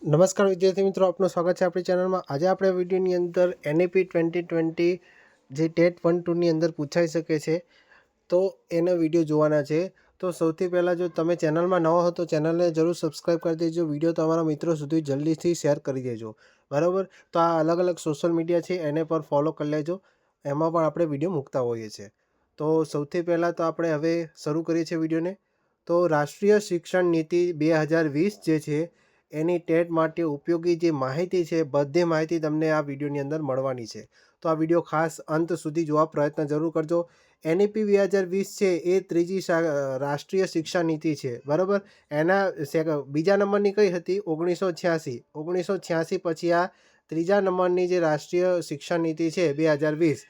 નમસ્કાર વિદ્યાર્થી મિત્રો, આપનું સ્વાગત છે આપણી ચેનલમાં। આજે આપણે વિડીયોની અંદર NEP 2020 જે ટેટ 1-2ની અંદર પૂછાઈ શકે છે તો એનો વિડીયો જોવાના છે। તો સૌથી પહેલાં જો તમે ચેનલમાં નવા હો તો ચેનલને જરૂર સબસ્ક્રાઈબ કરી દેજો, વિડીયો તમારા મિત્રો સુધી જલ્દીથી શેર કરી દેજો, બરાબર। તો આ અલગ અલગ સોશિયલ મીડિયા છે એને પર ફોલો કરી લેજો, એમાં પણ આપણે વિડીયો મૂકતા હોઈએ છીએ। તો સૌથી પહેલાં તો આપણે હવે શરૂ કરીએ છીએ વિડીયોને। તો રાષ્ટ્રીય શિક્ષણ નીતિ 2020 જે છે એની ટેટ માટે ઉપયોગી જે માહિતી છે, બધી માહિતી તમને આ વિડીયોની અંદર મળવાની છે। તો આ વિડીયો ખાસ અંત સુધી જોવા પ્રયત્ન જરૂર કરજો। NEP 2020 છે એ ત્રીજી રાષ્ટ્રીય શિક્ષા નીતિ છે, બરાબર। એના બીજા નંબરની કઈ હતી? 1986। 1986 પછી આ ત્રીજા નંબરની જે રાષ્ટ્રીય શિક્ષા નીતિ છે 2020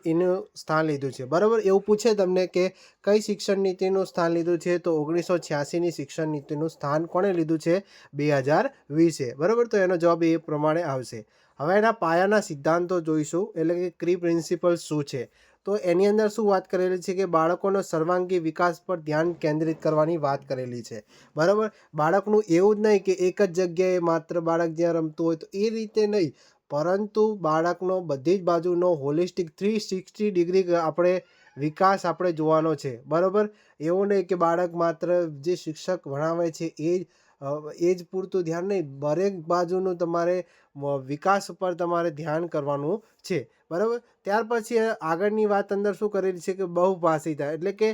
એનું સ્થાન લીધું છે, બરાબર। એવું પૂછે તમને કે કઈ શિક્ષણ નીતિનું સ્થાન લીધું છે, તો 1986ની શિક્ષણ નીતિનું સ્થાન કોણે લીધું છે? 2020, બરાબર। તો એનો જવાબ એ પ્રમાણે આવશે। હવે એના પાયાના સિદ્ધાંતો જોઈશું, એટલે કે કી પ્રિન્સિપલ્સ શું છે। તો એની અંદર શું વાત કરેલી છે કે બાળકોનો સર્વાંગી વિકાસ પર ધ્યાન કેન્દ્રિત કરવાની વાત કરેલી છે, બરાબર। બાળકનું એવું જ નહીં કે એક જ જગ્યાએ માત્ર બાળક જ્યાં રમતું હોય તો એ રીતે નહીં, પરંતુ બાળકનો બધી જ બાજુનો હોલિસ્ટિક 360 ડિગ્રી આપણે વિકાસ આપણે જોવાનો છે, બરાબર। એવું નહીં કે બાળક માત્ર જે શિક્ષક ભણાવે છે એ જ પૂરતું ધ્યાન નહીં, દરેક બાજુનું તમારે વિકાસ ઉપર તમારે ધ્યાન કરવાનું છે, બરાબર। ત્યાર પછી આગળની વાત અંદર શું કરેલી છે કે બહુભાષિતા, એટલે કે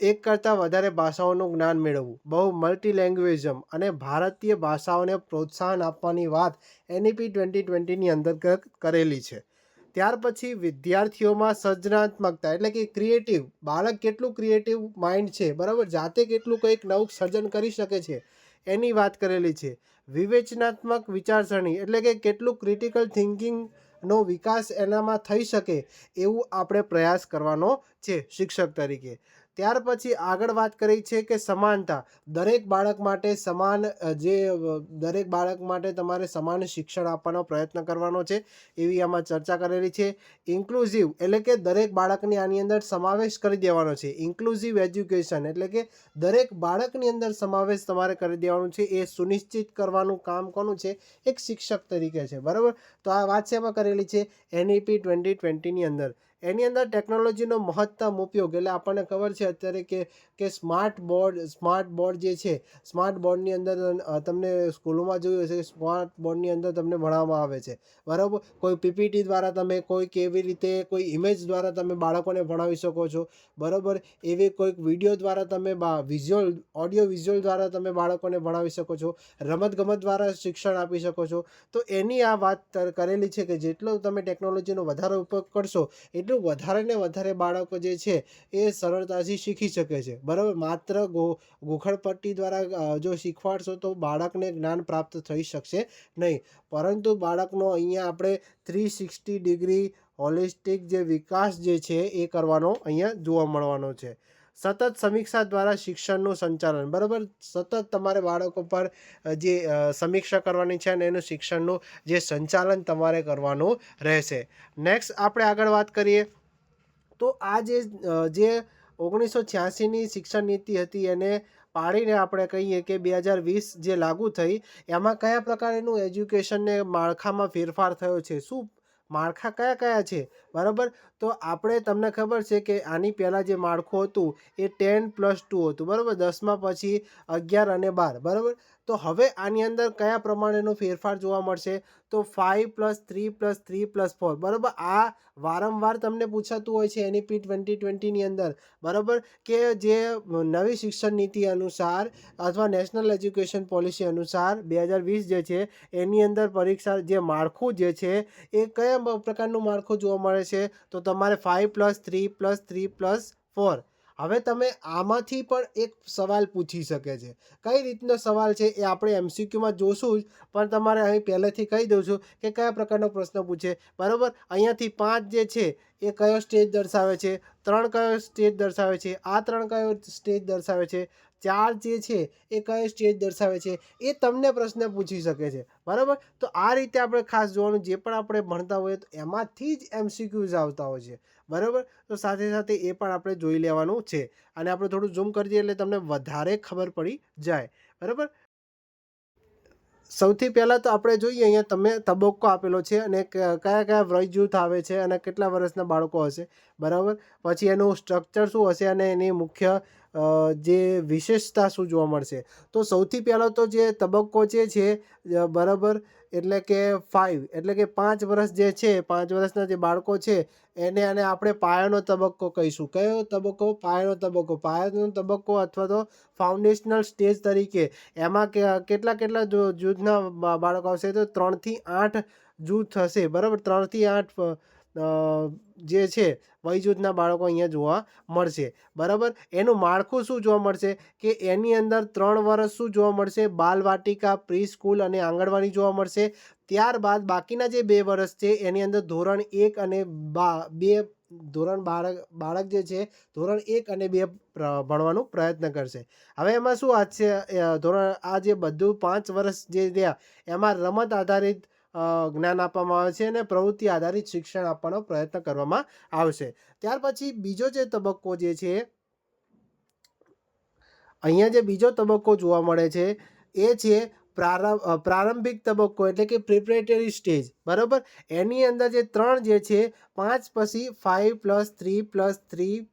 એક કરતાં વધારે ભાષાઓનું જ્ઞાન મેળવવું, બહુ મલ્ટીલેંગ્વેજમ અને ભારતીય ભાષાઓને પ્રોત્સાહન આપવાની વાત NEP 2020ની અંતર્ગત કરેલી છે। ત્યાર પછી વિદ્યાર્થીઓમાં સર્જનાત્મકતા, એટલે કે ક્રિએટિવ, બાળક કેટલું ક્રિએટિવ માઇન્ડ છે, બરાબર, જાતે કેટલું કંઈક નવું સર્જન કરી શકે છે એની વાત કરેલી છે। વિવેચનાત્મક વિચારસરણી, એટલે કે કેટલું ક્રિટિકલ થિંકિંગનો વિકાસ એનામાં થઈ શકે એવું આપણે પ્રયાસ કરવાનો છે શિક્ષક તરીકે। ત્યાર પછી આગળ વાત કરી છે કે સમાનતા, દરેક બાળક માટે સમાન દરેક બાળક માટે તમારે સમાન શિક્ષણ આપવાનો પ્રયત્ન કરવાનો છે એવી આમાં ચર્ચા કરેલી છે। ઇન્ક્લુઝિવ, એટલે કે દરેક બાળકની આની અંદર સમાવેશ કરી દેવાનો છે। ઇન્ક્લુઝિવ એજ્યુકેશન, એટલે કે દરેક બાળકની અંદર સમાવેશ તમારે કરી દેવાનું છે, એ સુનિશ્ચિત કરવાનું કામ કોનું છે? એક શિક્ષક તરીકે છે, બરાબર। તો આ વાત શેમાં કરેલી છે? NEP 2020ની અંદર। એની અંદર ટેકનોલોજીનો મહત્તમ ઉપયોગ, એટલે આપણને ખબર છે અત્યારે કે સ્માર્ટ બોર્ડ જે છે, સ્માર્ટ બોર્ડની અંદર તમને સ્કૂલોમાં જોયું હશે, સ્માર્ટ બોર્ડની અંદર તમને ભણાવવામાં આવે છે, બરાબર। કોઈ PPT દ્વારા તમે કોઈ કેવી રીતે કોઈ ઇમેજ દ્વારા તમે બાળકોને ભણાવી શકો છો, બરાબર। એવી કોઈક વિડીયો દ્વારા તમે ઓડિયો વિઝ્યુઅલ દ્વારા તમે બાળકોને ભણાવી શકો છો, રમતગમત દ્વારા શિક્ષણ આપી શકો છો। તો એની આ વાત કરેલી છે કે જેટલો તમે ટેકનોલોજીનો વધારે ઉપયોગ કરશો એટલું વધારે ને વધારે બાળકો જે છે એ સરળતાથી શીખી શકે છે, બરાબર। માત્ર ગોખણપટ્ટી દ્વારા જો શીખવાડશો તો બાળકને જ્ઞાન પ્રાપ્ત થઈ શકશે નહીં, પરંતુ બાળકનો અહીંયા આપણે 360 ડિગ્રી હોલિસ્ટિક જે વિકાસ જે છે એ કરવાનો અહીંયા જોવા મળવાનો છે। સતત સમીક્ષા દ્વારા શિક્ષણનું સંચાલન, બરાબર। સતત તમારે બાળકો પર જે સમીક્ષા કરવાની છે અને એનું શિક્ષણનું જે સંચાલન તમારે કરવાનું રહેશે। નેક્સ્ટ આપણે આગળ વાત કરીએ તો આ જે 1986ની શિક્ષણ નીતિ હતી એને પાડીને આપણે કહીએ કે 2020 જે લાગુ થઈ એમાં કયા પ્રકારનું એજ્યુકેશનને માળખામાં ફેરફાર થયો છે, શું માળખા કયા કયા છે, બરાબર। તો આપણે તમને ખબર છે કે આની પહેલાં જે માળખું હતું એ 10+2 હતું, બરાબર, 10માં પછી 11 અને 12, બરાબર। તો હવે આની અંદર કયા પ્રમાણેનો ફેરફાર જોવા મળશે? તો 5+3+3+4, બરાબર। આ વારંવાર તમને પૂછાતું હોય છે NEP 2020ની અંદર, બરાબર, કે જે નવી શિક્ષણ નીતિ અનુસાર અથવા નેશનલ એજ્યુકેશન પોલિસી અનુસાર 2020 જે છે એની અંદર પરીક્ષા જે માળખું જે છે એ કયા પ્રકારનું માળખું જોવા મળે છે? તો તમારે 5+3+3+4। હવે તમે આમાંથી પણ એક સવાલ પૂછી શકે છે, કઈ રીતનો સવાલ છે એ આપણે MCQમાં જોશું જ, પણ તમારે અહીં પહેલેથી કહી દઉં છું કે કયા પ્રકારનો પ્રશ્ન પૂછે, બરાબર। અહીંયાથી 5 જે છે એ કયો સ્ટેજ દર્શાવે છે, 3 કયો સ્ટેજ દર્શાવે છે, આ 3 કયો સ્ટેજ દર્શાવે છે, 4 જે છે એ કયો સ્ટેજ દર્શાવે છે, એ તમને પ્રશ્ન પૂછી શકે છે, બરાબર। તો આ રીતે આપણે ખાસ જોવાનું, જે પણ આપણે ભણતા હોઈએ તો એમાંથી જ MCQs આવતા હોય છે, બરાબર। તો સાથે સાથે એ પણ આપણે જોઈ લેવાનું છે અને આપણે થોડું ઝૂમ કરી દઈએ એટલે તમને વધારે ખબર પડી જાય, બરાબર। સૌથી પહેલાં તો આપણે જોઈએ અહીંયા તમે તબક્કો આપેલો છે અને કયા કયા વય જૂથ આવે છે અને કેટલા વર્ષના બાળકો હશે, બરાબર. પછી એનું સ્ટ્રક્ચર શું હશે અને એની મુખ્ય જે વિશેષતા શું જોવા મળશે. તો સૌથી પહેલાં તો જે તબક્કો છે બરાબર, એટલે કે 5 એટલે કે 5 વર્ષ જે છે, 5 વર્ષના જે બાળકો છે એને આપણે પાયાનો તબક્કો કહીશું. કયો તબક્કો? પાયાનો તબક્કો. પાયાનો તબક્કો અથવા તો ફાઉન્ડેશનલ સ્ટેજ તરીકે. એમાં કેટલા જૂથના બાળકો આવશે? તો 3 થી 8 જૂથ હશે, બરાબર. 3 થી 8 જે છે વય જૂથના બાળકો અહીંયા જોવા મળશે, બરાબર. એનું માળખું શું જોવા મળશે કે એની અંદર 3 વર્ષ શું જોવા મળશે? બાલવાટિકા, પ્રી સ્કૂલ અને આંગણવાડી જોવા મળશે. ત્યારબાદ બાકીના જે 2 વર્ષ છે એની અંદર ધોરણ 1 અને 2 ધોરણ બાળક જે છે ધોરણ 1 અને 2 ભણવાનો પ્રયત્ન કરશે. હવે એમાં શું આ છે, આ જે બધું 5 વર્ષ જે રહ્યા એમાં રમત આધારિત જ્ઞાન આપવામાં આવે છે અને પ્રવૃત્તિ આધારિત શિક્ષણ આપવાનો પ્રયત્ન કરવામાં આવશે. ત્યાર પછી બીજો જે તબક્કો જે છે, અહીંયા જે બીજો તબક્કો જોવા મળે છે એ છે પ્રારંભિક તબક્કો એટલે કે પ્રિપરેટરી સ્ટેજ, બરાબર. એની અંદર જે 3 જે છે 5 પછી 5 + 3 + 3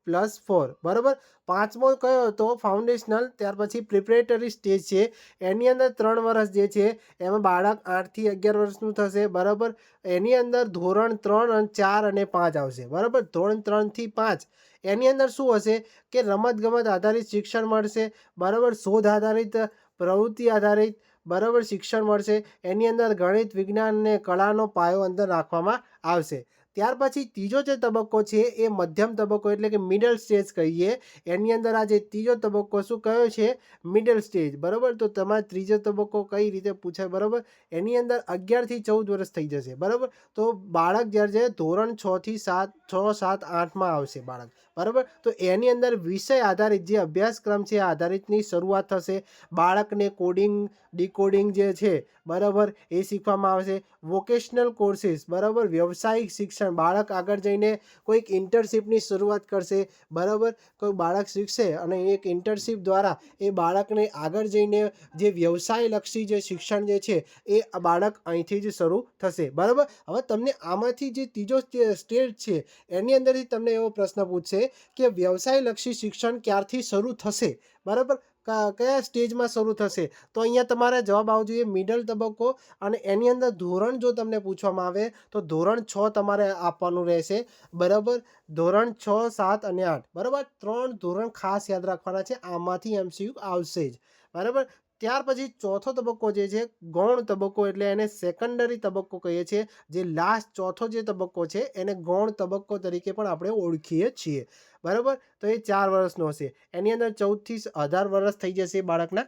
+ 4, બરાબર. 5મો કયો હતો? ફાઉન્ડેશનલ. ત્યાર પછી પ્રિપરેટરી સ્ટેજ છે એની અંદર 3 વર્ષ જે છે એમાં બાળક 8 થી 11 વર્ષનું થશે, બરાબર. એની અંદર ધોરણ 3 અને 4 અને 5 આવશે, બરાબર. ધોરણ 3 થી 5 એની અંદર શું હશે કે રમતગમત આધારિત શિક્ષણ મળશે, બરાબર. શોધ આધારિત, પ્રવૃત્તિ આધારિત, બરાબર, શિક્ષણ મળશે. એની અંદર ગણિત, વિજ્ઞાન અને કળાનો પાયો અંદર રાખવામાં આવશે. ત્યાર પછી ત્રીજો જે તબક્કો છે એ મધ્યમ તબક્કો એટલે કે મિડલ સ્ટેજ કહીએ. એની અંદર આ જે ત્રીજો તબક્કો શું કયો છે? મિડલ સ્ટેજ, બરાબર. તો તમારે ત્રીજો તબક્કો કઈ રીતે પૂછાય, બરાબર. એની અંદર 11 થી 14 વર્ષ થઈ જશે, બરાબર. તો બાળક જ્યારે છે ધોરણ 6 થી 7, 6, 7, 8માં આવશે બાળક, બરાબર. તો એની અંદર વિષય આધારિત જે અભ્યાસક્રમ છે આધારિતની શરૂઆત થશે. બાળકને કોડિંગ, ડીકોડિંગ જે છે, બરાબર, એ શીખવામાં આવશે. વોકેશનલ કોર્સીસ, બરાબર, વ્યવસાયિક શિક્ષણ. બાળક આગળ જઈને કોઈક ઇન્ટર્નશીપની શરૂઆત કરશે, બરાબર. કોઈ બાળક શીખશે અને એક ઇન્ટર્નશીપ દ્વારા એ બાળકને આગળ જઈને જે વ્યવસાયલક્ષી જે શિક્ષણ જે છે એ બાળક અહીંથી જ શરૂ થશે, બરાબર. હવે તમને આમાંથી જે ત્રીજો સ્ટેજ છે એની અંદરથી તમને એવો પ્રશ્ન પૂછશે કે વ્યવસાયલક્ષી શિક્ષણ ક્યારથી શરૂ થશે, બરાબર. કયા સ્ટેજમાં શરૂ થશે? તો અહીંયા તમારે જવાબ આવવો જોઈએ મિડલ તબક્કો. અને એની અંદર ધોરણ જો તમને પૂછવામાં આવે તો ધોરણ 6 તમારે આપવાનું રહેશે, બરાબર. ધોરણ 6, 7 અને 8, બરાબર. 3 ધોરણ ખાસ યાદ રાખવાના છે, આમાંથી MCQ આવશે જ, બરાબર. ત્યાર પછી ચોથો તબક્કો જે છે ગૌણ તબક્કો એટલે એને સેકન્ડરી તબક્કો કહીએ છીએ. જે લાસ્ટ ચોથો જે તબક્કો છે એને ગૌણ તબક્કો તરીકે પણ આપણે ઓળખીએ છીએ, બરાબર. તો એ 4 વર્ષનો હશે. એની અંદર 14 થી 18 વર્ષ થઈ જશે બાળકના,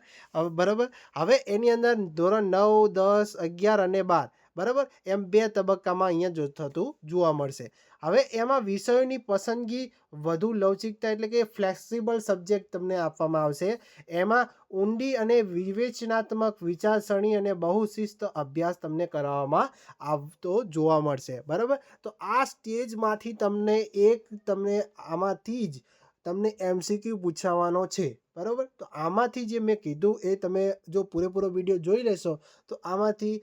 બરાબર. હવે એની અંદર ધોરણ 9, 10, 11 અને 12, બરાબર, એમ 2 તબક્કામાં અહીંયા થતું જોવા મળશે. હવે એમાં વિષયોની પસંદગી વધુ લવચિકતા એટલે કે ફ્લેક્સિબલ સબ્જેક્ટ તમને આપવામાં આવશે. એમાં ઊંડી અને વિવેચનાત્મક વિચારસરણી અને બહુશિસ્ત અભ્યાસ તમને કરાવવામાં આવતો જોવા મળશે, બરાબર. તો આ સ્ટેજમાંથી તમને આમાંથી જ તમને MCQ પૂછાવાનો છે, બરાબર. તો આમાંથી જે મેં કીધું એ તમે જો પૂરેપૂરો વિડીયો જોઈ લેશો તો આમાંથી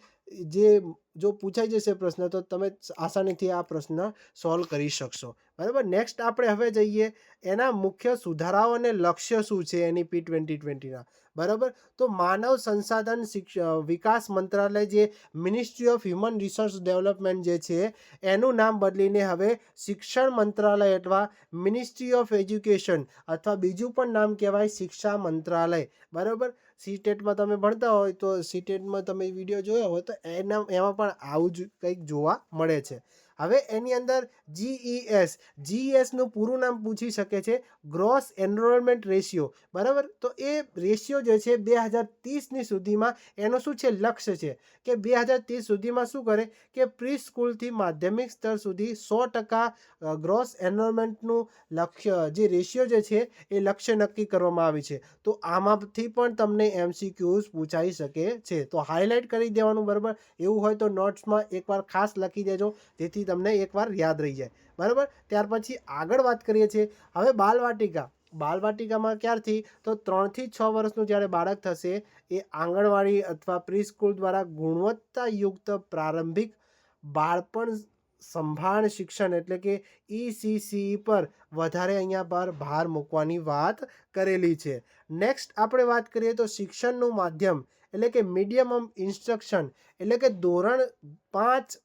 જો પૂછાઈ જશે પ્રશ્ન તો તમે આસાનીથી આ પ્રશ્ન સોલ્વ કરી શકશો, બરાબર. નેક્સ્ટ આપણે હવે જઈએ એના મુખ્ય સુધારાઓ અને લક્ષ્ય શું છે NEP 2020ના, બરાબર. તો માનવ સંસાધન વિકાસ મંત્રાલય જે ministry of human resource development જે છે એનું નામ બદલીને હવે શિક્ષણ મંત્રાલય અથવા મિનિસ્ટ્રી ઓફ એજ્યુકેશન અથવા બીજું પણ નામ કહેવાય શિક્ષા મંત્રાલય, બરાબર. સીટેટમાં તમે ભણતા હોય તો સીટેટમાં તમે વિડીયો જોયો હોય તો એમાં પણ આવું જ કંઈક જોવા મળે છે. હવે એની અંદર GESનું પૂરું નામ પૂછી શકે છે, ગ્રોસ એનરોલમેન્ટ રેશિયો, બરાબર. તો એ રેશિયો જે છે 2030ની સુધીમાં એનો શું છે લક્ષ્ય છે કે 2030 સુધીમાં શું કરે કે પ્રી સ્કૂલથી માધ્યમિક સ્તર સુધી 100% ગ્રોસ એનરોલમેન્ટનું લક્ષ્ય જે રેશિયો જે છે એ લક્ષ્ય નક્કી કરવામાં આવી છે. તો આમાંથી પણ તમને MCQs પૂછાઈ શકે છે, તો હાઇલાઇટ કરી દેવાનું, બરાબર. એવું હોય તો નોટ્સમાં એકવાર ખાસ લખી દેજો જેથી તમને એકવાર યાદ રહી જાય, બરાબર. ત્યાર પછી આગળ વાત કરીએ છીએ હવે બાલવાટિકા. બાલવાટિકામાં ક્યારથી તો 3 થી 6 વર્ષનું જ્યારે બાળક થશે એ આંગણવાડી અથવા પ્રી સ્કૂલ દ્વારા ગુણવત્તાયુક્ત પ્રારંભિક બાળપણ સંભાળ શિક્ષણ એટલે કે ECCE પર વધારે અહીંયા પર ભાર મૂકવાની વાત કરેલી છે. નેક્સ્ટ આપણે વાત કરીએ તો શિક્ષણનું માધ્યમ એટલે કે મીડિયમ ઓફ ઇન્સ્ટ્રક્શન એટલે કે ધોરણ 5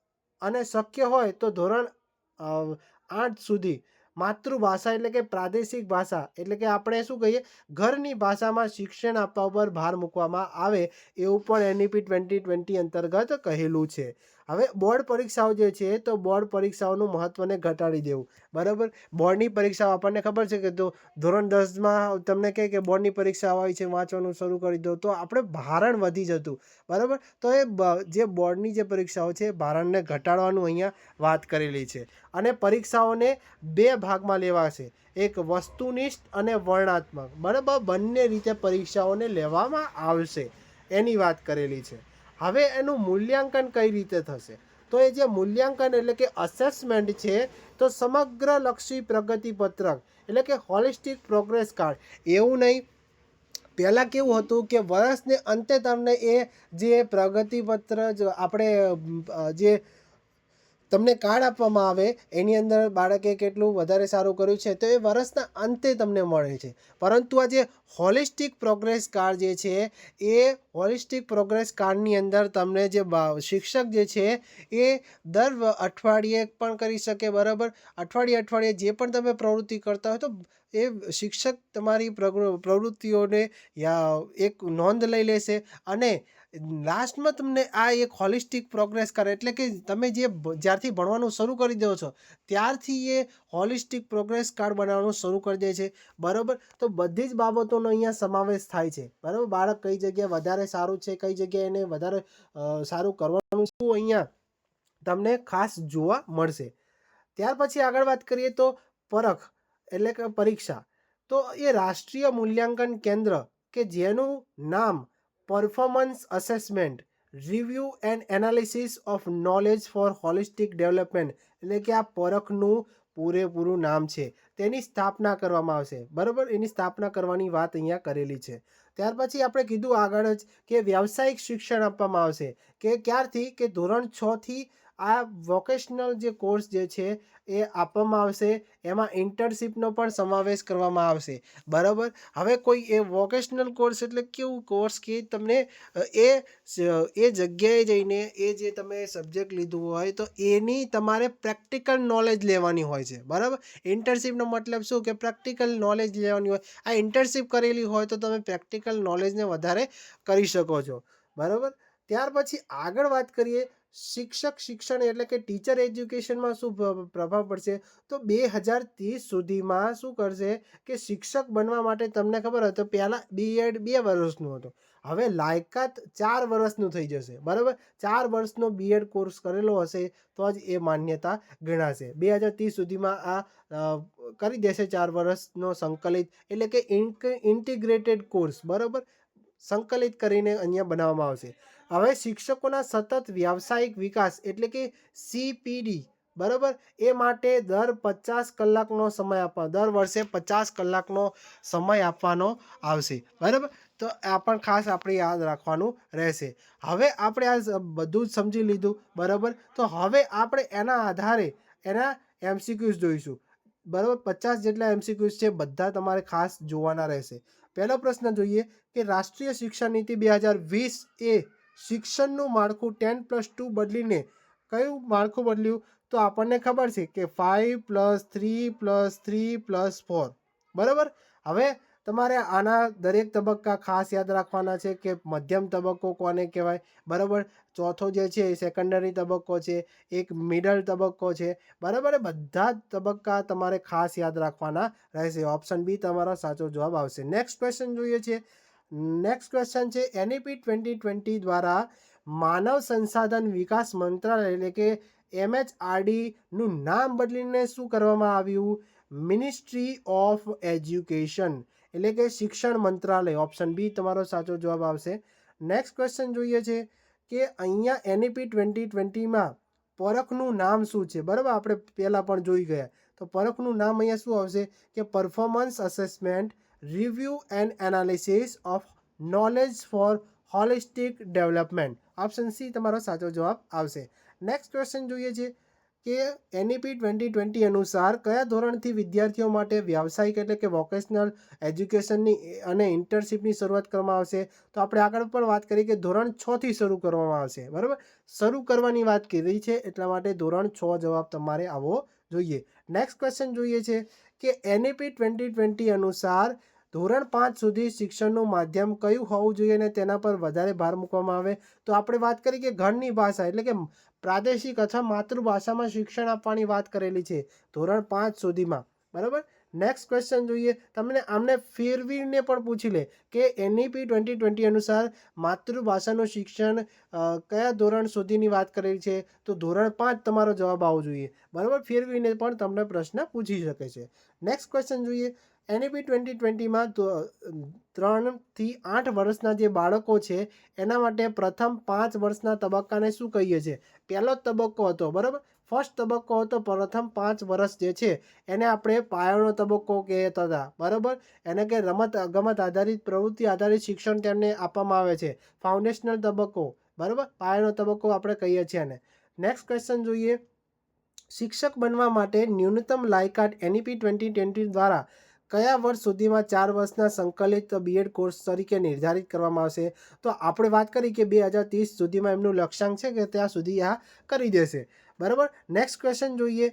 અને શક્ય હોય તો ધોરણ 8 સુધી માતૃભાષા એટલે કે પ્રાદેશિક ભાષા એટલે કે આપણે શું કહીએ ઘરની ભાષામાં શિક્ષણ આપવા ઉપર ભાર મૂકવામાં આવે એવું પણ NEP 2020 અંતર્ગત કહેલું છે. હવે બોર્ડ પરીક્ષાઓ જે છે તો બોર્ડ પરીક્ષાઓનું મહત્ત્વને ઘટાડી દેવું. બરાબર, બોર્ડની પરીક્ષાઓ આપણને ખબર છે કે તો ધોરણ 10માં તમને કહે કે બોર્ડની પરીક્ષા હોય છે, વાંચવાનું શરૂ કરી દો તો આપણે ભારણ વધી જતું. બરાબર, તો એ જે બોર્ડની જે પરીક્ષાઓ છે ભારણને ઘટાડવાનું અહીંયા વાત કરેલી છે. અને પરીક્ષાઓને 2 ભાગમાં લેવાશે, એક વસ્તુનિષ્ઠ અને વર્ણનાત્મક. બરાબર, બંને રીતે પરીક્ષાઓને લેવામાં આવશે એની વાત કરેલી છે. હવે એનું મૂલ્યાંકન કઈ રીતે થશે તો એ જે મૂલ્યાંકન એટલે કે અસેસમેન્ટ છે તો સમગ્રલક્ષી પ્રગતિપત્રક એટલે કે હોલિસ્ટિક પ્રોગ્રેસ કાર્ડ. એવું નહીં, પહેલાં કેવું હતું કે વર્ષને અંતે તમને એ જે પ્રગતિપત્ર આપણે જે તમને કાર્ડ આપવામાં આવે એની અંદર બાળકે કેટલું વધારે સારું કર્યું છે તો એ વર્ષના અંતે તમને મળે છે. પરંતુ આ જે હોલિસ્ટિક પ્રોગ્રેસ કાર્ડ જે છે એ હોલિસ્ટિક પ્રોગ્રેસ કાર્ડની અંદર તમને જે શિક્ષક જે છે એ દર અઠવાડિયે પણ કરી શકે. બરાબર, અઠવાડિયે જે પણ તમે પ્રવૃત્તિ કરતા હોય તો એ શિક્ષક તમારી પ્રવૃત્તિઓને એક નોંધ લઈ લેશે અને લાસ્ટમાં તમને આ એક હોલિસ્ટિક પ્રોગ્રેસ કાર્ડ એટલે કે તમે જે જ્યારથી ભણવાનું શરૂ કરી દો છો ત્યારથી એ હોલિસ્ટિક પ્રોગ્રેસ કાર્ડ બનાવવાનું શરૂ કરી દે છે. બરાબર, તો બધી જ બાબતોનો અહીંયા સમાવેશ થાય છે. બરાબર, બાળક કઈ જગ્યાએ વધારે સારું છે, કઈ જગ્યાએ એને વધારે સારું કરવાનું શું અહીંયા તમને ખાસ જોવા મળશે. ત્યાર પછી આગળ વાત કરીએ તો પરખ એટલે કે પરીક્ષા. તો એ રાષ્ટ્રીય મૂલ્યાંકન કેન્દ્ર કે જેનું નામ performance assessment review and analysis of knowledge four holistic development એટલે કે આ પરખનું પૂરેપૂરું નામ છે, તેની સ્થાપના કરવામાં આવશે. બરાબર, એની સ્થાપના કરવાની વાત અહીંયા કરેલી છે. ત્યાર પછી આપણે કીધું આગળ જ કે વ્યાવસાયિક શિક્ષણ આપવામાં આવશે કે ક્યારથી કે ધોરણ 6થી આ વોકેશનલ જે કોર્સ જે છે એ આપવામાં આવશે. એમાં ઇન્ટર્નશીપનો પણ સમાવેશ કરવામાં આવશે. બરાબર, હવે કોઈ એ વોકેશનલ કોર્સ એટલે કેવું કોર્સ કે તમને એ જગ્યાએ જઈને એ જે તમે સબ્જેક્ટ લીધું હોય તો એની તમારે પ્રેક્ટિકલ નોલેજ લેવાની હોય છે. બરાબર, ઇન્ટર્નશીપનો મતલબ શું કે પ્રેક્ટિકલ નોલેજ લેવાની હોય. આ ઇન્ટર્નશીપ કરેલી હોય તો તમે પ્રેક્ટિકલ નોલેજને વધારે કરી શકો છો. બરાબર, ત્યાર પછી આગળ વાત કરીએ શિક્ષક શિક્ષણ એટલે કે ટીચર એજ્યુકેશનમાં શું પ્રભાવ પડશે તો 2030 સુધીમાં શું કરશે કે શિક્ષક બનવા માટે તમને ખબર હોય તો પહેલાં B.Ed 2 વર્ષનું હતું, હવે લાયકાત 4 વર્ષનું થઈ જશે. બરાબર, 4 વર્ષનો B.Ed કોર્સ કરેલો હશે તો જ એ માન્યતા ગણાશે. 2030 સુધીમાં આ કરી દેશે 4 વર્ષનો સંકલિત એટલે કે ઇન્ટિગ્રેટેડ કોર્સ. બરાબર, સંકલિત કરીને અહીંયા બનાવવામાં આવશે. હવે શિક્ષકોના સતત વ્યાવસાયિક વિકાસ એટલે કે CPD. બરાબર, એ માટે દર 50 કલાકનો સમય આપવાનો, દર વર્ષે 50 કલાકનો સમય આપવાનો આવશે. બરાબર, તો આ પણ ખાસ આપણે યાદ રાખવાનું રહેશે. હવે આપણે આ બધું જ સમજી લીધું. બરાબર, તો હવે આપણે એના આધારે એના MCQs જોઈશું. બરાબર, 50 જેટલા MCQs છે, બધા તમારે ખાસ જોવાના રહેશે. પહેલો પ્રશ્ન જોઈએ કે રાષ્ટ્રીય શિક્ષા નીતિ 2020 એ શિક્ષણનું માળખું 10+2 બદલીને કયું માળખું બદલ્યું તો આપણને ખબર છે કે 5+3+3+4. બરાબર, હવે તમારે આના દરેક તબક્કા ખાસ યાદ રાખવાના છે કે મધ્યમ તબક્કો કોને કહેવાય. બરાબર, ચોથો જે છે એ સેકન્ડરી તબક્કો છે, એક મિડલ તબક્કો છે. બરાબર, બધા જ તબક્કા તમારે ખાસ યાદ રાખવાના રહેશે. ઓપ્શન બી તમારો સાચો જવાબ આવશે. નેક્સ્ટ ક્વેશ્ચન જોઈએ છે. નેક્સ્ટ ક્વેશ્ચન છે NEP 2020 દ્વારા માનવ સંસાધન વિકાસ મંત્રાલય એટલે કે MHRD નું નામ બદલીને શું કરવામાં આવ્યું? મિનિસ્ટ્રી ઓફ એજ્યુકેશન એટલે કે શિક્ષણ મંત્રાલય. ઓપ્શન બી તમારો સાચો જવાબ આવશે. નેક્સ્ટ ક્વેશ્ચન જોઈએ છે કે અહીંયા NEP 2020માં પરખનું નામ શું છે? બરાબર, આપણે પહેલાં પણ જોઈ ગયા તો પરખનું નામ અહીંયા શું આવશે કે performance assessment review and analysis of knowledge four holistic development. Option C તમારો સાચો જવાબ આવશે. નેક્સ્ટ ક્વેશ્ચન જોઈએ છે કે NEP 2020 અનુસાર કયા ધોરણથી વિદ્યાર્થીઓ માટે વ્યાવસાયિક એટલે કે વોકેશનલ એજ્યુકેશનની અને ઇન્ટર્નશીપની શરૂઆત કરવામાં આવશે? તો આપણે આગળ પણ વાત કરી કે ધોરણ 6થી શરૂ કરવામાં આવશે. બરાબર, શરૂ કરવાની વાત કરી છે એટલા માટે ધોરણ 6 જવાબ તમારે આવવો જોઈએ. નેક્સ્ટ ક્વેશ્ચન જોઈએ છે કે NEP 2020 અનુસાર ધોરણ 5 સુધી શિક્ષણનું માધ્યમ કયું હોવું જોઈએ અને તેના પર વધારે ભાર મૂકવામાં આવે? તો આપણે વાત કરી કે ઘરની ભાષા એટલે કે પ્રાદેશિક અથવા માતૃભાષામાં શિક્ષણ આપવાની વાત કરેલી છે ધોરણ 5 સુધીમાં. બરાબર. નેક્સ્ટ ક્વેશ્ચન જોઈએ. તમને આમને ફેરવીને પણ પૂછી લે કે NEP 2020 અનુસાર માતૃભાષાનું શિક્ષણ કયા ધોરણ સુધીની વાત કરેલી છે? તો ધોરણ 5 તમારો જવાબ આવવો જોઈએ. બરાબર, ફેરવીને પણ તમને પ્રશ્ન પૂછી શકે છે. નેક્સ્ટ ક્વેશ્ચન જોઈએ. NEP 2020માં 3થી 8 વર્ષના જે બાળકો છે એના માટે પ્રથમ 5 વર્ષના તબક્કાને શું કહીએ છીએ? પહેલો જ તબક્કો હતો. બરાબર, ફર્સ્ટ તબક્કો હતો. પ્રથમ 5 વર્ષ જે છે એને આપણે પાયાનો તબક્કો કહેતા હતા. બરાબર, એને કે રમત ગમત આધારિત પ્રવૃત્તિ આધારિત શિક્ષણ તેમને આપવામાં આવે છે. ફાઉન્ડેશનલ તબક્કો, બરાબર, પાયાનો તબક્કો આપણે કહીએ છીએ એને. નેક્સ્ટ ક્વેશ્ચન જોઈએ. શિક્ષક બનવા માટે ન્યૂનતમ લાયકાત NEP 2020 દ્વારા કયા વર્ષ સુધીમાં 4 વર્ષના સંકલિત BEd કોર્સ તરીકે નિર્ધારિત કરવામાં આવશે? તો આપણે વાત કરી કે 2030 સુધીમાં એમનું લક્ષ્યાંક છે કે ત્યાં સુધી આ કરી દેશે. બરાબર. નેક્સ્ટ ક્વેશ્ચન જોઈએ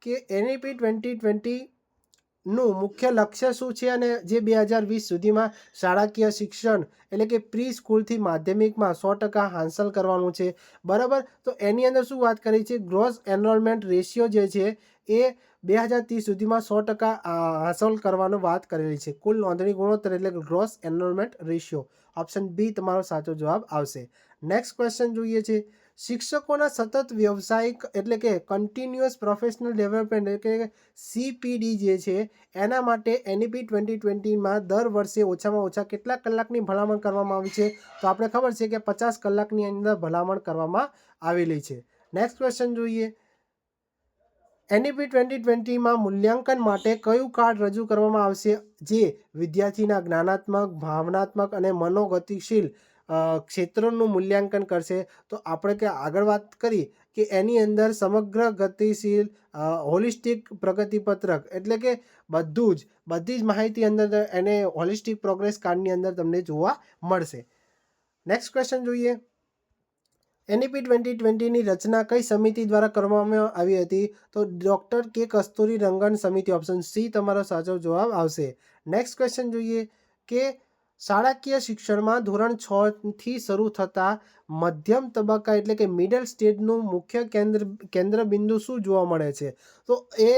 કે NEP 2020નું મુખ્ય લક્ષ્ય શું છે અને જે 2020 સુધીમાં શાળાકીય શિક્ષણ એટલે કે પ્રી સ્કૂલથી માધ્યમિકમાં 100% હાંસલ કરવાનું છે. બરાબર, તો એની અંદર શું વાત કરી છે? ગ્રોસ એનરોલમેન્ટ રેશિયો જે છે એ 2030 સુધીમાં 100% હાંસલ કરવાનો વાત કરેલી છે. કુલ નોંધણી ગુણોત્તર એટલે કે gross enrolment ratio. Option B તમારો સાચો જવાબ આવશે. નેક્સ્ટ ક્વેશ્ચન જોઈએ છે. શિક્ષકોના સતત વ્યવસાયિક એટલે કે કન્ટિન્યુઅસ પ્રોફેશનલ ડેવલપમેન્ટ એટલે કે CPD જે છે એના માટે NEP 2020માં દર વર્ષે ઓછામાં ઓછા કેટલા કલાકની ભલામણ કરવામાં આવી છે? તો આપણે ખબર છે કે 50 કલાકની અંદર ભલામણ કરવામાં આવેલી છે. નેક્સ્ટ ક્વેશ્ચન જોઈએ. NEP 2020માં મૂલ્યાંકન માટે કયું કાર્ડ રજૂ કરવામાં આવશે જે વિદ્યાર્થીના જ્ઞાનાત્મક, ભાવનાત્મક અને મનોગતિશીલ ક્ષેત્રોનું મૂલ્યાંકન કરશે? તો આપણે કે આગળ વાત કરી કે એની અંદર સમગ્ર ગતિશીલ હોલિસ્ટિક પ્રગતિપત્રક એટલે કે બધી જ માહિતી અંદર એને હોલિસ્ટિક પ્રોગ્રેસ કાર્ડની અંદર તમને જોવા મળશે. નેક્સ્ટ ક્વેશ્ચન જોઈએ. NEP 2020ની રચના કઈ સમિતિ દ્વારા કરવામાં આવી હતી? તો ડૉક્ટર કે કસ્તુરી રંગન સમિતિ. ઓપ્શન સી તમારો સાચો જવાબ આવશે. નેક્સ્ટ ક્વેશ્ચન જોઈએ કે શાળાકીય શિક્ષણમાં ધોરણ 6થી શરૂ થતા મધ્યમ તબક્કા એટલે કે મિડલ સ્ટેજનું મુખ્ય કેન્દ્ર બિંદુ શું જોવા મળે છે? તો એ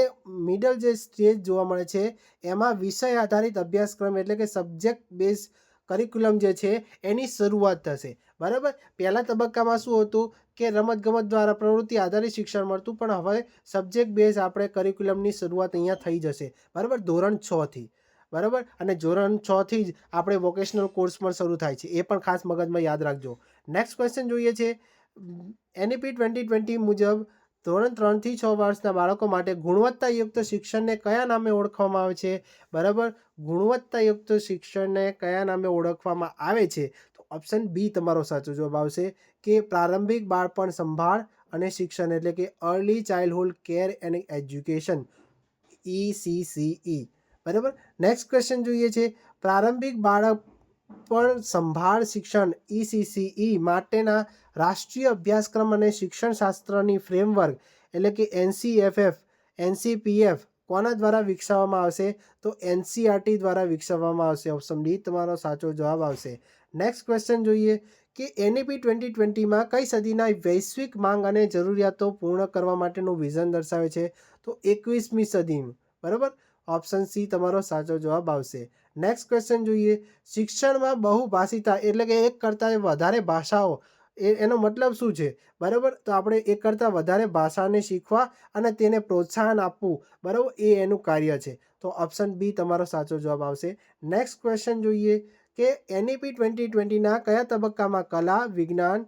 મિડલ જે સ્ટેજ જોવા મળે છે એમાં વિષય આધારિત અભ્યાસક્રમ એટલે કે સબ્જેક્ટ બેઝ કરિક્યુલમ જે છે એની શરૂઆત થશે. બરાબર, પહેલા તબક્કામાં શું હતું કે રમતગમત દ્વારા પ્રવૃત્તિ આધારિત શિક્ષણ મળતું, પણ હવે સબ્જેક્ટ બેઝ આપણે કરિક્યુલમની શરૂઆત અહીંયા થઈ જશે. બરાબર, ધોરણ 6થી. બરાબર, અને ધોરણ 6થી જ આપણે વોકેશનલ કોર્સ પણ શરૂ થાય છે. એ પણ ખાસ મગજમાં યાદ રાખજો. નેક્સ્ટ ક્વેશ્ચન જોઈએ છે. NEP 2020 મુજબ ધોરણ 3થી 6 વર્ષના બાળકો માટે ગુણવત્તાયુક્ત શિક્ષણને કયા નામે ઓળખવામાં આવે છે? બરાબર, ગુણવત્તાયુક્ત શિક્ષણને કયા નામે ઓળખવામાં આવે છે? તો ઓપ્શન બી તમારો સાચો જવાબ આવશે કે પ્રારંભિક બાળપણ સંભાળ અને શિક્ષણ એટલે કે early childhood care and education, ECCE. બરાબર. નેક્સ્ટ ક્વેશ્ચન જોઈએ છે. પ્રારંભિક બાળપણ સંભાળ શિક્ષણ ECCE માટેના રાષ્ટ્રીય અભ્યાસક્રમ અને શિક્ષણશાસ્ત્રની ફ્રેમવર્ક એટલે કે NCFF, NCPF કોના દ્વારા વિકસાવવામાં આવશે? તો NCERT દ્વારા વિકસાવવામાં આવશે. ઓપ્શન ડી તમારો સાચો જવાબ આવશે. નેક્સ્ટ ક્વેશ્ચન જોઈએ કે NEP 2020માં કઈ સદીના વૈશ્વિક માંગ અને જરૂરિયાતો પૂર્ણ કરવા માટેનું વિઝન દર્શાવે છે? તો 21મી સદીનું. બરાબર, ઓપ્શન સી તમારો સાચો જવાબ આવશે. નેક્સ્ટ ક્વેશ્ચન જોઈએ. શિક્ષણમાં બહુભાષિતા એટલે કે એક કરતાં વધારે ભાષાઓ એનો મતલબ શું છે? બરાબર, તો આપણે એક કરતાં વધારે ભાષાને શીખવા અને તેને પ્રોત્સાહન આપવું, બરાબર, એ એનું કાર્ય છે. તો ઓપ્શન બી તમારો સાચો જવાબ આવશે. નેક્સ્ટ ક્વેશ્ચન જોઈએ કે NEP 2020ના કયા તબક્કામાં કલા, વિજ્ઞાન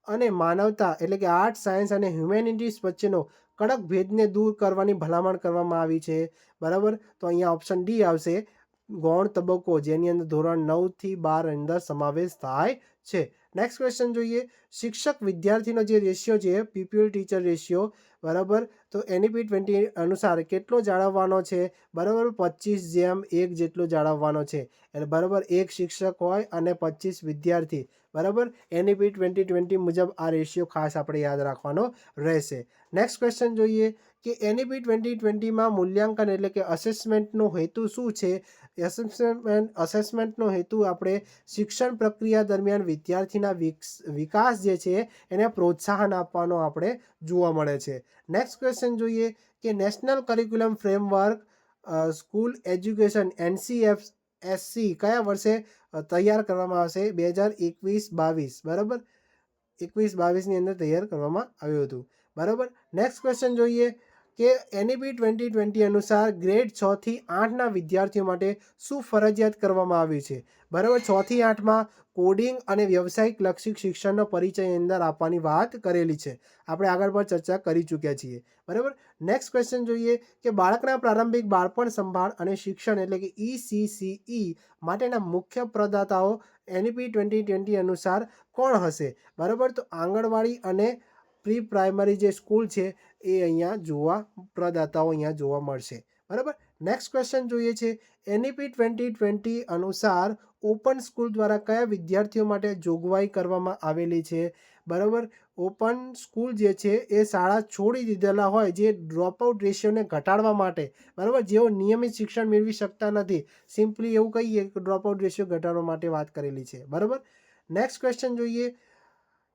અને માનવતા એટલે કે આર્ટ સાયન્સ અને હ્યુમેનિટીઝ વચ્ચેનો કડક ભેદને દૂર કરવાની ભલામણ કરવામાં આવી છે. બરાબર, તો અહીંયા ઓપ્શન ડી આવશે, ગૌણ તબક્કો, જેની અંદર ધોરણ 9 થી 12 અંદર સમાવેશ થાય છે. નેક્સ્ટ ક્વેશ્ચન જોઈએ, શિક્ષક વિદ્યાર્થીનો જે રેશિયો છે, પીપલ ટીચર રેશિયો, બરાબર, તો NEP 20 અનુસાર કેટલો જાળવવાનો છે? બરાબર, 25:1 જેટલો જાળવવાનો છે. એટલે બરાબર, એક શિક્ષક હોય અને 25 વિદ્યાર્થી. બરાબર, NEP 2020 મુજબ આ રેશિયો ખાસ આપણે યાદ રાખવાનો રહેશે. નેક્સ્ટ ક્વેશ્ચન જોઈએ કે NEP 2020માં મૂલ્યાંકન એટલે કે અસેસમેન્ટનો હેતુ શું છે? અસેસમેન્ટનો હેતુ આપણે શિક્ષણ પ્રક્રિયા દરમિયાન વિદ્યાર્થીના વિકાસ જે છે એને પ્રોત્સાહન આપવાનો આપણે જોવા મળે છે. નેક્સ્ટ ક્વેશ્ચન જોઈએ કે national curriculum framework school education NCFSC કયા વર્ષે તૈયાર કરવામાં આવશે? 2021-22. બરાબર, 21-22ની અંદર તૈયાર કરવામાં આવ્યું હતું. બરાબર, નેક્સ્ટ ક્વેશ્ચન જોઈએ કે NEP 2020 અનુસાર ગ્રેડ 6 થી 8ના વિદ્યાર્થીઓ માટે શું ફરજિયાત કરવામાં આવ્યું છે? બરાબર, 6 થી 8માં કોડિંગ અને વ્યવસાયિક લક્ષી શિક્ષણનો પરિચય અંદર આપવાની વાત કરેલી છે. આપણે આગળ પણ ચર્ચા કરી ચૂક્યા છીએ. બરાબર, નેક્સ્ટ ક્વેશ્ચન જોઈએ કે બાળકના પ્રારંભિક બાળપણ સંભાળ અને શિક્ષણ એટલે કે ECCE માટેના મુખ્ય પ્રદાતાઓ NEP 2020 અનુસાર કોણ હશે? બરાબર, તો આંગણવાડી અને પ્રી પ્રાઇમરી જે સ્કૂલ છે એ અહીંયા પ્રદાતાઓ અહીંયા જોવા મળશે. બરાબર, નેક્સ્ટ ક્વેશ્ચન જોઈએ છે NEP 2020 અનુસાર ઓપન સ્કૂલ દ્વારા કયા વિદ્યાર્થીઓ માટે જોગવાઈ કરવામાં આવેલી છે? બરાબર, ઓપન સ્કૂલ જે છે એ શાળા છોડી દીધેલા હોય જે ડ્રોપઆઉટ રેશિયોને ઘટાડવા માટે, બરાબર, જેઓ નિયમિત શિક્ષણ મેળવી શકતા નથી, સિમ્પલી એવું કહીએ કે ડ્રોપઆઉટ રેશિયો ઘટાડવા માટે વાત કરેલી છે. બરાબર, નેક્સ્ટ ક્વેશ્ચન જોઈએ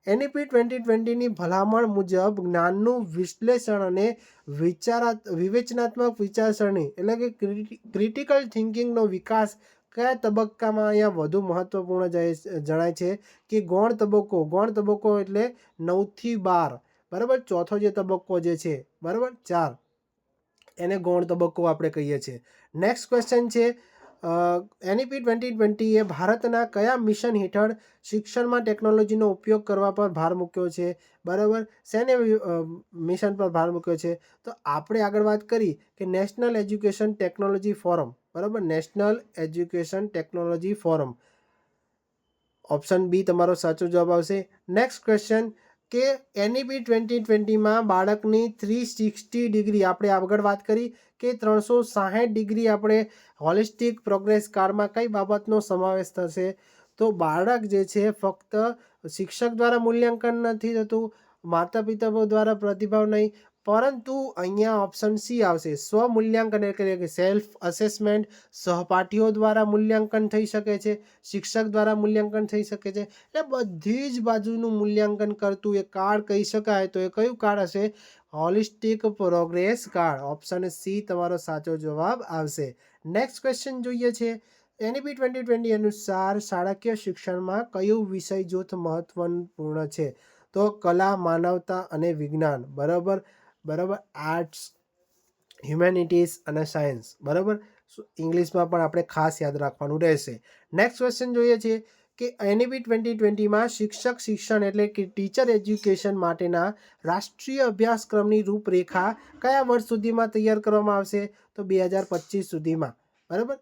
NEP 2020ની ભલામણ મુજબ જ્ઞાનનું વિશ્લેષણ અને વિવેચનાત્મક વિચારસરણી એટલે કે ક્રિટિકલ થિંકિંગનો વિકાસ કયા તબક્કામાં અહીંયા વધુ મહત્વપૂર્ણ જણાય છે? કે ગૌણ તબક્કો એટલે 9 થી 12. બરાબર, ચોથો જે તબક્કો જે છે, બરાબર, 4, એને ગૌણ તબક્કો આપણે કહીએ છીએ. નેક્સ્ટ ક્વેશ્ચન છે NEP 2020 એ ભારતના કયા મિશન હેઠળ શિક્ષણમાં ટેકનોલોજીનો ઉપયોગ કરવા પર ભાર મૂક્યો છે? બરાબર, શેને મિશન પર ભાર મૂક્યો છે? તો આપણે આગળ વાત કરી કે નેશનલ એજ્યુકેશન ટેકનોલોજી ફોરમ. બરાબર, national education technology forum. Option B તમારો સાચો જવાબ આવશે. નેક્સ્ટ ક્વેશ્ચન કે NEP 2020માં બાળકની 360 ડિગ્રી, આપણે આગળ વાત કરી કે 360 ડિગ્રી આપણે હોલિસ્ટિક પ્રોગ્રેસ કાર્ડમાં કઈ બાબતનો સમાવેશ થશે? તો બાળક જે છે ફક્ત શિક્ષક દ્વારા મૂલ્યાંકન નથી થતું, માતા પિતા દ્વારા પ્રતિભાવ નહીં, પરંતુ અહીંયા ઓપ્શન સી આવશે, સ્વમૂલ્યાંકન એટલે કે સેલ્ફ અસેસમેન્ટ. સહપાઠીઓ દ્વારા મૂલ્યાંકન થઈ શકે છે, શિક્ષક દ્વારા મૂલ્યાંકન થઈ શકે છે. એટલે બધી જ બાજુનું મૂલ્યાંકન કરતું એ કાર્ડ કહી શકાય. તો એ કયું કાર્ડ હશે? Holistic progress card. Option C તમારો સાચો જવાબ આવશે. નેક્સ્ટ ક્વેશ્ચન જોઈએ છે NEP 2020 અનુસાર શાળાકીય શિક્ષણમાં કયું વિષય જૂથ મહત્વપૂર્ણ છે? તો કલા, માનવતા અને વિજ્ઞાન. બરાબર, આર્ટ્સ, હ્યુમેનિટીઝ અને સાયન્સ. બરાબર, ઇંગ્લિશમાં પણ આપણે ખાસ યાદ રાખવાનું રહેશે. નેક્સ્ટ ક્વેશ્ચન જોઈએ છે કે NEP 2020માં શિક્ષક શિક્ષણ એટલે કે ટીચર એજ્યુકેશન માટેના રાષ્ટ્રીય અભ્યાસક્રમની રૂપરેખા કયા વર્ષ સુધીમાં તૈયાર કરવામાં આવશે? તો 2025 સુધીમાં. બરાબર,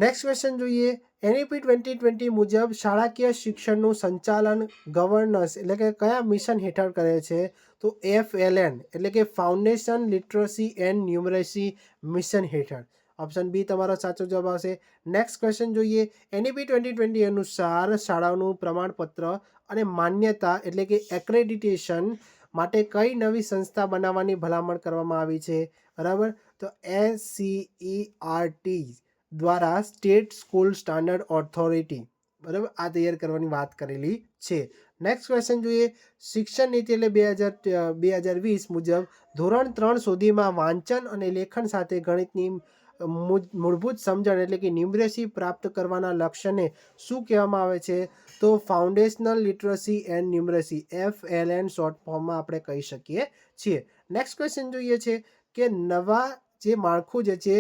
નેક્સ્ટ ક્વેશ્ચન જોઈએ NEP 2020 મુજબ શાળાકીય શિક્ષણનું સંચાલન ગવર્નન્સ એટલે કે કયા મિશન હેઠળ કરે છે? તો FLN એટલે કે ફાઉન્ડેશન લિટરસી એન્ડ ન્યુમરેસી મિશન હેઠળ. ઓપ્શન બી તમારો સાચો જવાબ આવશે. નેક્સ્ટ ક્વેશ્ચન જોઈએ NEP 2020 અનુસાર શાળાઓનું પ્રમાણપત્ર અને માન્યતા એટલે કે એક્રેડિટેશન માટે કઈ નવી સંસ્થા બનાવવાની ભલામણ કરવામાં આવી છે? બરાબર, તો SCERT દ્વારા સ્ટેટ સ્કૂલ સ્ટાન્ડર્ડ ઓથોરિટી, બરાબર, આ તૈયાર કરવાની વાત કરેલી છે. નેક્સ્ટ ક્વેશ્ચન જોઈએ શિક્ષણ નીતિ એટલે 2020 મુજબ ધોરણ 3 સુધીમાં વાંચન અને લેખન સાથે ગણિતની મૂળભૂત સમજણ એટલે કે ન્યુમરેસી પ્રાપ્ત કરવાના લક્ષ્યને શું કહેવામાં આવે છે? તો foundational literacy and numeracy, FLN short ફોર્મમાં આપણે કહી શકીએ છીએ. નેક્સ્ટ ક્વેશ્ચન જોઈએ છે કે નવા જે માળખું જે છે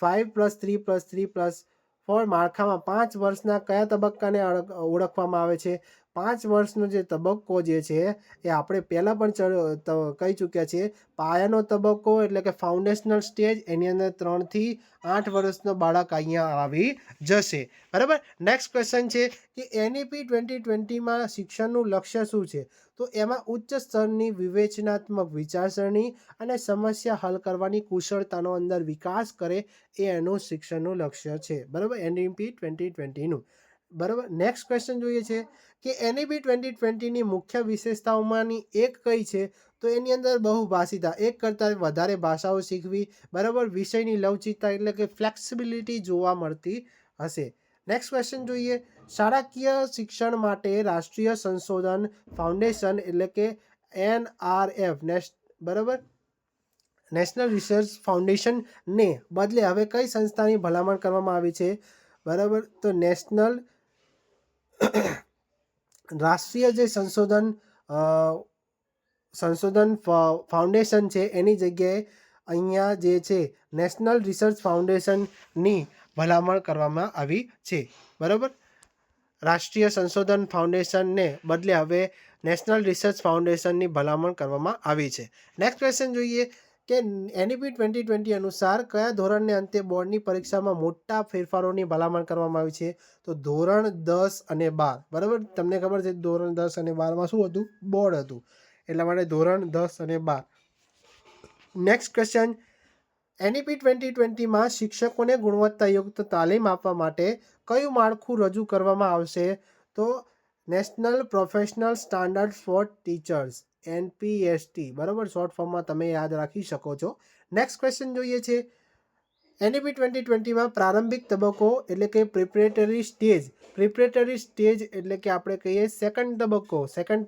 5+3+3+4 માળખામાં 5 વર્ષના કયા તબક્કાને ઓળખવામાં આવે છે? 5 વર્ષનો જે તબક્કો જે છે એ આપણે પહેલાં પણ કહી ચૂક્યા છીએ. પાયાનો તબક્કો એટલે કે ફાઉન્ડેશનલ સ્ટેજ, એની અંદર 3 થી 8 વર્ષનો બાળક અહીંયા આવી જશે. બરાબર. નેક્સ્ટ ક્વેશ્ચન છે કે NEP 2020માં શિક્ષણનું લક્ષ્ય શું છે? તો એમાં ઉચ્ચ સ્તરની વિવેચનાત્મક વિચારસરણી અને સમસ્યા હલ કરવાની કુશળતાનો અંદર વિકાસ કરે એ એનું શિક્ષણનું લક્ષ્ય છે. બરાબર. NEP 2020નું. બરાબર. નેક્સ્ટ ક્વેશ્ચન જોઈએ છે કે NEP 2020ની મુખ્ય વિશેષતાઓમાંની એક કઈ છે? તો એની અંદર બહુભાષિતા, એક કરતાં વધારે ભાષાઓ શીખવી. બરાબર. વિષયની લવચિકતા એટલે કે ફ્લેક્સિબિલિટી જોવા મળતી હશે. નેક્સ્ટ ક્વેશ્ચન જોઈએ. શાળાકીય શિક્ષણ માટે રાષ્ટ્રીય સંશોધન ફાઉન્ડેશન એટલે કે NRF બરાબર નેશનલ રિસર્ચ ફાઉન્ડેશનને બદલે હવે કઈ સંસ્થાની ભલામણ કરવામાં આવી છે? બરાબર. તો રાષ્ટ્રીય જે સંશોધન ફાઉન્ડેશન છે એની જગ્યાએ અહીંયા જે છે નેશનલ રિસર્ચ ફાઉન્ડેશનની ભલામણ કરવામાં આવી છે. બરાબર. રાષ્ટ્રીય સંશોધન ફાઉન્ડેશનને બદલે હવે નેશનલ રિસર્ચ ફાઉન્ડેશનની ભલામણ કરવામાં આવી છે. નેક્સ્ટ ક્વેશ્ચન જોઈએ કે NEP 2020 અનુસાર કયા ધોરણને અંતે બોર્ડની પરીક્ષામાં મોટા ફેરફારોની ભલામણ કરવામાં આવી છે? તો ધોરણ 10 અને 12. બરાબર. તમને ખબર છે ધોરણ 10 અને 12માં શું હતું? બોર્ડ હતું. એટલા માટે ધોરણ 10 અને 12. Next question. NEP 2020માં શિક્ષકોને ગુણવત્તાયુક્ત તાલીમ આપવા માટે કયું માળખું રજૂ કરવામાં આવશે? તો national professional standard four teachers NPST. બરાબર. શોર્ટ ફોર્મમાં તમે યાદ રાખી શકો છો. નેક્સ્ટ ક્વેશ્ચન જોઈએ છે. NEP 2020માં પ્રારંભિક તબક્કો એટલે કે પ્રિપરેટરી સ્ટેજ એટલે કે આપણે કહીએ સેકન્ડ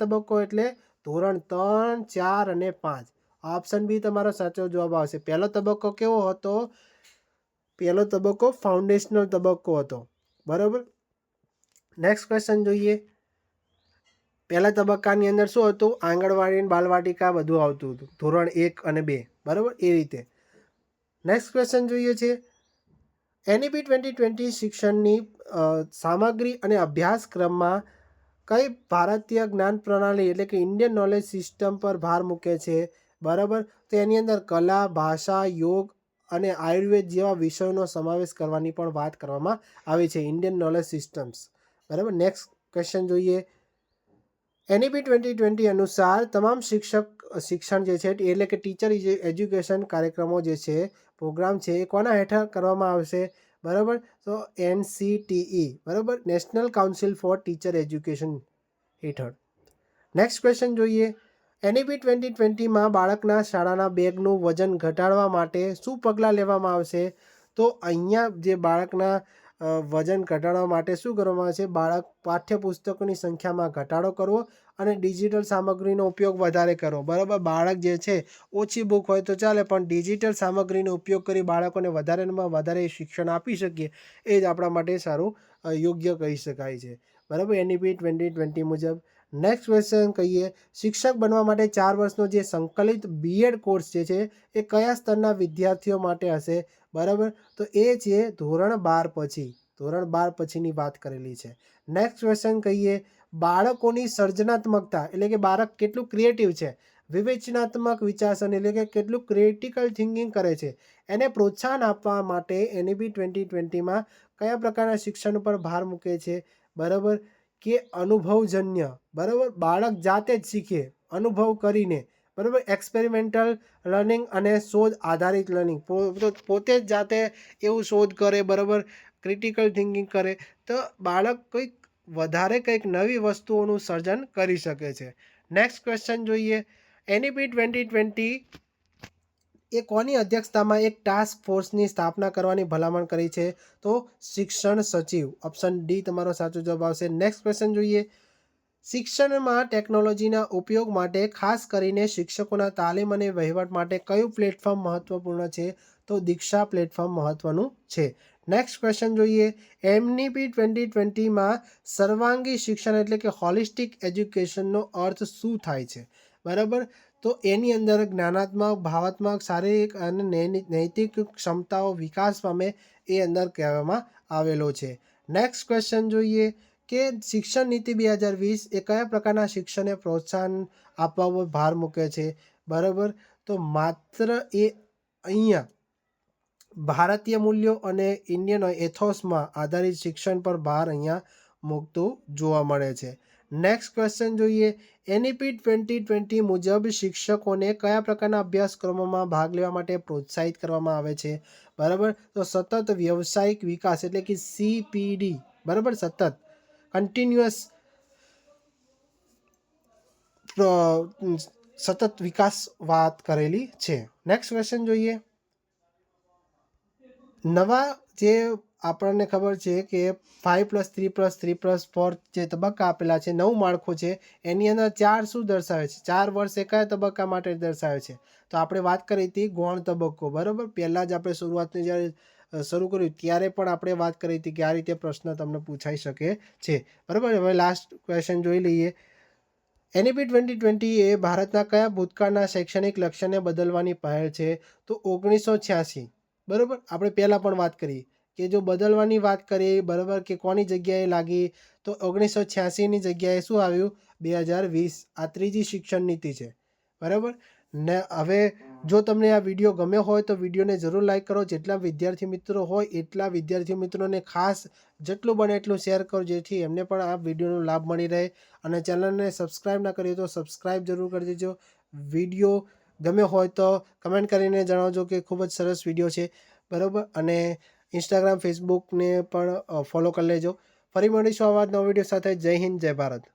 તબક્કો એટલે ધોરણ 3, 4 અને 5. ઓપ્શન બી તમારો સાચો જવાબ આવશે. પહેલો તબક્કો કેવો હતો? પહેલો તબક્કો ફાઉન્ડેશનલ તબક્કો હતો. બરાબર. નેક્સ્ટ ક્વેશ્ચન જોઈએ. પહેલા તબક્કાની અંદર શું હતું? આંગણવાડી અને બાલવાટિકા બધું આવતું હતું. ધોરણ 1 અને 2. બરાબર. એ રીતે. નેક્સ્ટ ક્વેશ્ચન જોઈએ છે. NEP 2020 શિક્ષણની સામગ્રી અને અભ્યાસક્રમમાં કઈ ભારતીય જ્ઞાન પ્રણાલી એટલે કે ઇન્ડિયન નોલેજ સિસ્ટમ પર ભાર મૂકે છે? બરાબર. તો એની અંદર કલા, ભાષા, યોગ અને આયુર્વેદ જેવા વિષયોનો સમાવેશ કરવાની પણ વાત કરવામાં આવી છે. Indian knowledge systems. બરાબર. નેક્સ્ટ ક્વેશ્ચન જોઈએ. NEP 2020 અનુસાર તમામ શિક્ષણ જે છે એટલે કે ટીચર એજ્યુકેશન કાર્યક્રમો જે છે પ્રોગ્રામ છે એ કોના હેઠળ કરવામાં આવશે? બરાબર. તો NCTE. બરાબર. National council four teacher education હેઠળ. નેક્સ્ટ ક્વેશ્ચન જોઈએ. NEP 2020માં બાળકના શાળાના બેગનું વજન ઘટાડવા માટે શું પગલાં લેવામાં આવશે? તો અહીંયા જે બાળકના વજન ઘટાડવા માટે શું કરવામાં આવે છે? પાઠ્યપુસ્તકોની સંખ્યામાં ઘટાડો કરવો અને ડિજિટલ સામગ્રીનો ઉપયોગ વધારે કરવો. બરાબર. બાળક જે છે ઓછી બુક હોય તો ચાલે, પણ ડિજિટલ સામગ્રીનો ઉપયોગ કરી બાળકોને વધારેમાં વધારે શિક્ષણ આપી શકીએ એ જ આપણા માટે સારું યોગ્ય કહી શકાય છે. બરાબર. NEP 2020 મુજબ. નેક્સ્ટ ક્વેશ્ચન કહીએ. શિક્ષક બનવા માટે 4 વર્ષનો જે સંકલિત B.Ed કોર્સ જે છે એ કયા સ્તરના વિદ્યાર્થીઓ માટે હશે? બરાબર. તો એ છે ધોરણ 12 પછી. ધોરણ 12 પછીની વાત કરેલી છે. નેક્સ્ટ ક્વેશ્ચન કહીએ. બાળકોની સર્જનાત્મકતા એટલે કે બાળક કેટલું ક્રિએટિવ છે, વિવેચનાત્મક વિચારસરણી એટલે કે કેટલું ક્રિટિકલ થિંકિંગ કરે છે, એને પ્રોત્સાહન આપવા માટે NEP 2020માં કયા પ્રકારના શિક્ષણ પર ભાર મૂકે છે? બરાબર. કે અનુભવજન્ય. બરાબર. બાળક જાતે જ શીખે અનુભવ કરીને. બરાબર. એક્સપેરિમેન્ટલ લર્નિંગ અને શોધ આધારિત લર્નિંગ. પોતે જ જાતે એવું શોધ કરે. બરાબર. ક્રિટિકલ થિંકિંગ કરે તો બાળક કંઈક નવી વસ્તુઓનું સર્જન કરી શકે છે. નેક્સ્ટ ક્વેશ્ચન જોઈએ. NEP 2020 એ કોની અધ્યક્ષતામાં એક ટાસ્ક ફોર્સની સ્થાપના કરવાની ભલામણ કરી છે? તો શિક્ષણ સચિવ. ઓપ્શન ડી તમારો સાચો જવાબ આવશે. નેક્સ્ટ ક્વેશ્ચન જોઈએ. શિક્ષણમાં ટેકનોલોજીના ઉપયોગ માટે ખાસ કરીને શિક્ષકોના તાલીમ અને વહીવટ માટે કયું પ્લેટફોર્મ મહત્વપૂર્ણ છે? તો દીક્ષા પ્લેટફોર્મ મહત્વનું છે. નેક્સ્ટ ક્વેશ્ચન જોઈએ. NEP 2020માં સર્વાંગી શિક્ષણ એટલે કે હોલિસ્ટિક એજ્યુકેશનનો અર્થ શું થાય છે? બરાબર. તો એની અંદર જ્ઞાનાત્મક, ભાવાત્મક, શારીરિક અને નૈતિક ક્ષમતાઓ વિકાસ પામે એ અંદર કહેવામાં આવેલો છે. નેક્સ્ટ ક્વેશ્ચન જોઈએ કે શિક્ષણ નીતિ 2020 એ કયા પ્રકારના શિક્ષણને પ્રોત્સાહન આપવા પર ભાર મૂકે છે, બરાબર. તો માત્ર એ અહીંયા ભારતીય મૂલ્યો અને ઇન્ડિયન એથોસમાં આધારિત શિક્ષણ પર ભાર અહીંયા મૂકતું જોવા મળે છે. નેક્સ્ટ ક્વેશ્ચન જોઈએ. એનઈપી 2020 મુજબ શિક્ષકોને કયા પ્રકારના અભ્યાસક્રમોમાં ભાગ લેવા માટે પ્રોત્સાહિત કરવામાં આવે છે, બરાબર. તો સતત વ્યવસાયિક વિકાસ એટલે કે CPD, બરાબર, સતત કન્ટિન્યુઅસ સતત વિકાસ વાત કરેલી છે. નેક્સ્ટ ક્વેશ્ચન જોઈએ. નવા જે આપણને ખબર છે કે 5+3+3+4 જે તબક્કા આપેલા છે, નવું માળખું છે, એની અંદર 4 શું દર્શાવે છે? 4 વર્ષ એ કયા તબક્કા માટે દર્શાવે છે? તો આપણે વાત કરી હતી ગૌણ તબક્કો, બરાબર. પહેલાં જ આપણે શરૂઆતની જ્યારે શરૂ કર્યું ત્યારે પણ આપણે વાત કરી હતી કે આ રીતે પ્રશ્ન તમને પૂછાઈ શકે છે, બરાબર. હવે લાસ્ટ ક્વેશ્ચન જોઈ લઈએ. એનઈપી 2020 એ ભારતના કયા ભૂતકાળના શૈક્ષણિક લક્ષ્યને બદલવાની પહેલ છે? તો 1986, બરાબર. આપણે પહેલાં પણ વાત કરી કે જો બદલવાની વાત કરીએ, બરાબર, કે કોની જગ્યાએ લાગી, તો 1986ની જગ્યાએ શું આવ્યું? 2020. આ ત્રીજી શિક્ષણ નીતિ છે, બરાબર. ને હવે જો તમને આ વિડીયો ગમ્યો હોય તો વિડીયોને જરૂર લાઈક કરો. જેટલા વિદ્યાર્થી મિત્રો હોય એટલા વિદ્યાર્થી મિત્રોને ખાસ જેટલું બને એટલું શેર કરો, જેથી એમને પણ આ વિડીયોનો લાભ મળી રહે. અને ચેનલને સબસ્ક્રાઈબ ના કરી તો સબસ્ક્રાઈબ જરૂર કરી દેજો. વિડીયો ગમ્યો હોય તો કમેન્ટ કરીને જણાવજો કે ખૂબ જ સરસ વિડીયો છે, બરાબર. અને ઇન્સ્ટાગ્રામ, ફેસબુકને પણ ફોલો કરી લેજો. ફરી મળીશું આવા નવા વિડીયો સાથે. જય હિન્દ, જય ભારત.